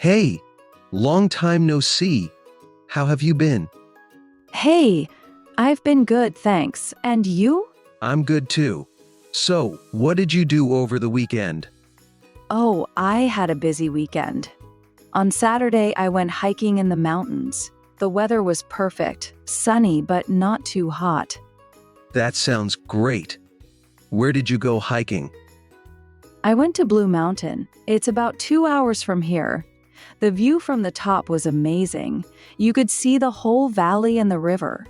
Hey, long time no see. How have you been? Hey, I've been good, thanks. And you? I'm good too. So, what did you do over the weekend? Oh, I had a busy weekend. On Saturday, I went hiking in the mountains. The weather was perfect, sunny but not too hot. That sounds great. Where did you go hiking? I went to Blue Mountain. It's about 2 hours from here. The view from the top was amazing. You could see the whole valley and the river.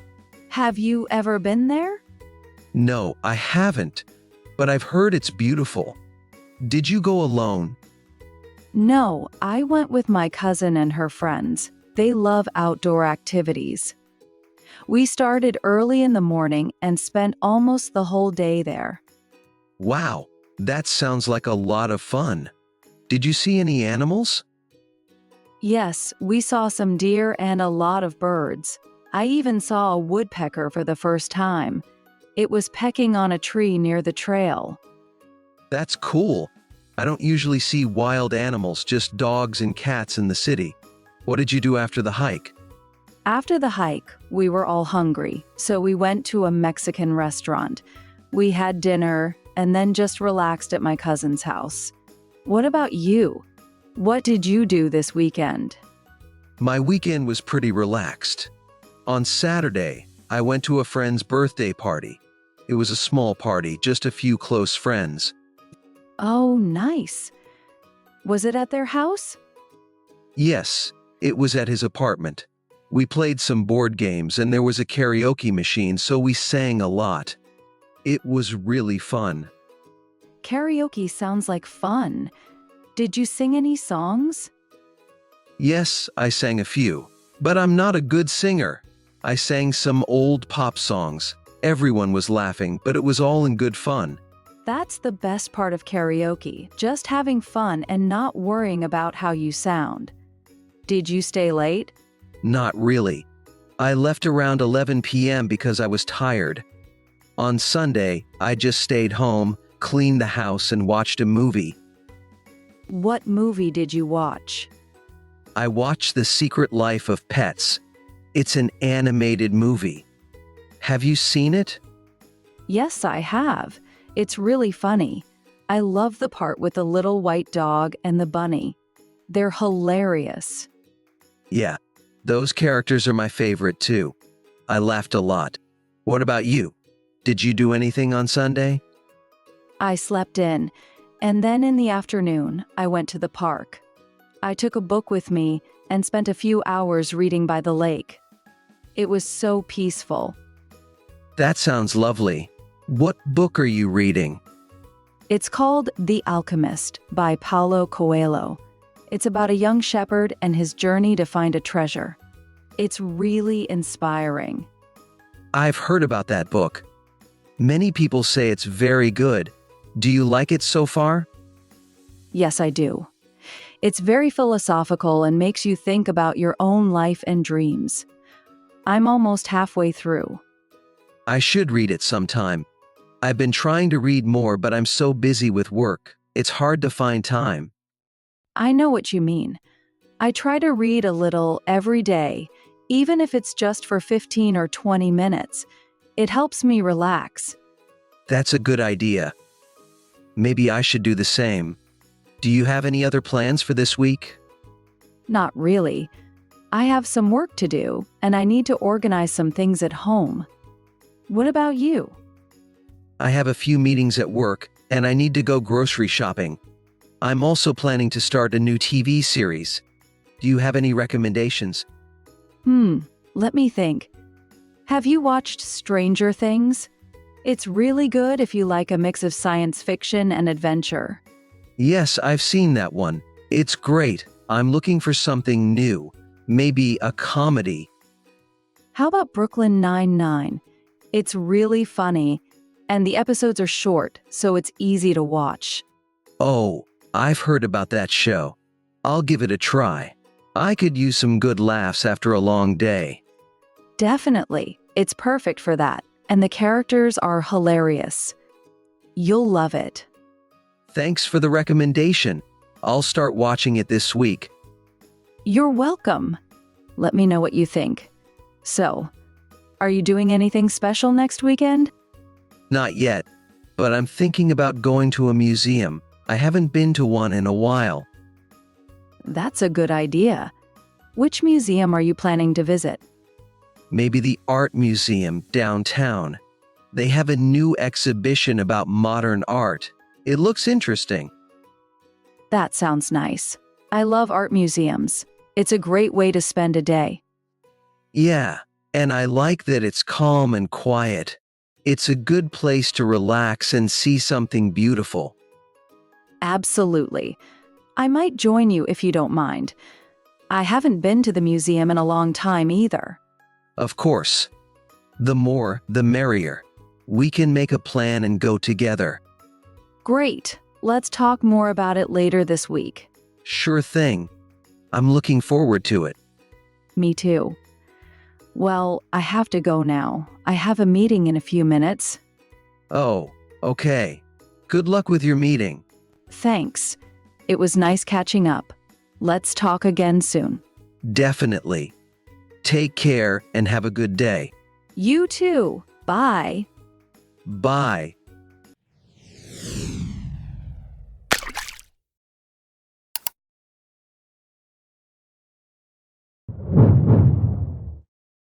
Have you ever been there? No, I haven't, but I've heard it's beautiful. Did you go alone? No, I went with my cousin and her friends. They love outdoor activities. We started early in the morning and spent almost the whole day there. Wow, that sounds like a lot of fun. Did you see any animals? Yes, we saw some deer and a lot of birds. I even saw a woodpecker for the first time. It was pecking on a tree near the trail. That's cool. I don't usually see wild animals, just dogs and cats in the city. What did you do after the hike? After the hike, we were all hungry, so we went to a Mexican restaurant. We had dinner and then just relaxed at my cousin's house. What about you? What did you do this weekend? My weekend was pretty relaxed. On Saturday, I went to a friend's birthday party. It was a small party, just a few close friends. Oh, nice. Was it at their house? Yes, it was at his apartment. We played some board games and there was a karaoke machine, so we sang a lot. It was really fun. Karaoke sounds like fun. Did you sing any songs? Yes, I sang a few, but I'm not a good singer. I sang some old pop songs. Everyone was laughing, but it was all in good fun. That's the best part of karaoke, just having fun and not worrying about how you sound. Did you stay late? Not really. I left around 11 p.m. because I was tired. On Sunday, I just stayed home, cleaned the house, and watched a movie. What movie did you watch? I watched The Secret Life of Pets. It's an animated movie. Have you seen it? Yes, I have. It's really funny. I love the part with the little white dog and the bunny. They're hilarious. Yeah, those characters are my favorite too. I laughed a lot. What about you? Did you do anything on Sunday? I slept in, and then in the afternoon, I went to the park. I took a book with me and spent a few hours reading by the lake. It was so peaceful. That sounds lovely. What book are you reading? It's called The Alchemist by Paulo Coelho. It's about a young shepherd and his journey to find a treasure. It's really inspiring. I've heard about that book. Many people say it's very good. Do you like it so far? Yes, I do. It's very philosophical and makes you think about your own life and dreams. I'm almost halfway through. I should read it sometime. I've been trying to read more, but I'm so busy with work. It's hard to find time. I know what you mean. I try to read a little every day, even if it's just for 15 or 20 minutes. It helps me relax. That's a good idea. Maybe I should do the same. Do you have any other plans for this week? Not really. I have some work to do, and I need to organize some things at home. What about you? I have a few meetings at work, and I need to go grocery shopping. I'm also planning to start a new TV series. Do you have any recommendations? Let me think. Have you watched Stranger Things? It's really good if you like a mix of science fiction and adventure. Yes, I've seen that one. It's great. I'm looking for something new. Maybe a comedy. How about Brooklyn Nine-Nine? It's really funny, and the episodes are short, so it's easy to watch. Oh, I've heard about that show. I'll give it a try. I could use some good laughs after a long day. Definitely. It's perfect for that, and the characters are hilarious. You'll love it. Thanks for the recommendation. I'll start watching it this week. You're welcome. Let me know what you think. So, are you doing anything special next weekend? Not yet, but I'm thinking about going to a museum. I haven't been to one in a while. That's a good idea. Which museum are you planning to visit? Maybe the art museum downtown. They have a new exhibition about modern art. It looks interesting. That sounds nice. I love art museums. It's a great way to spend a day. Yeah, and I like that it's calm and quiet. It's a good place to relax and see something beautiful. Absolutely. I might join you if you don't mind. I haven't been to the museum in a long time either. Of course. The more, the merrier. We can make a plan and go together. Great. Let's talk more about it later this week. Sure thing. I'm looking forward to it. Me too. Well, I have to go now. I have a meeting in a few minutes. Oh, okay. Good luck with your meeting. Thanks. It was nice catching up. Let's talk again soon. Definitely. Take care and have a good day. You too. Bye. Bye.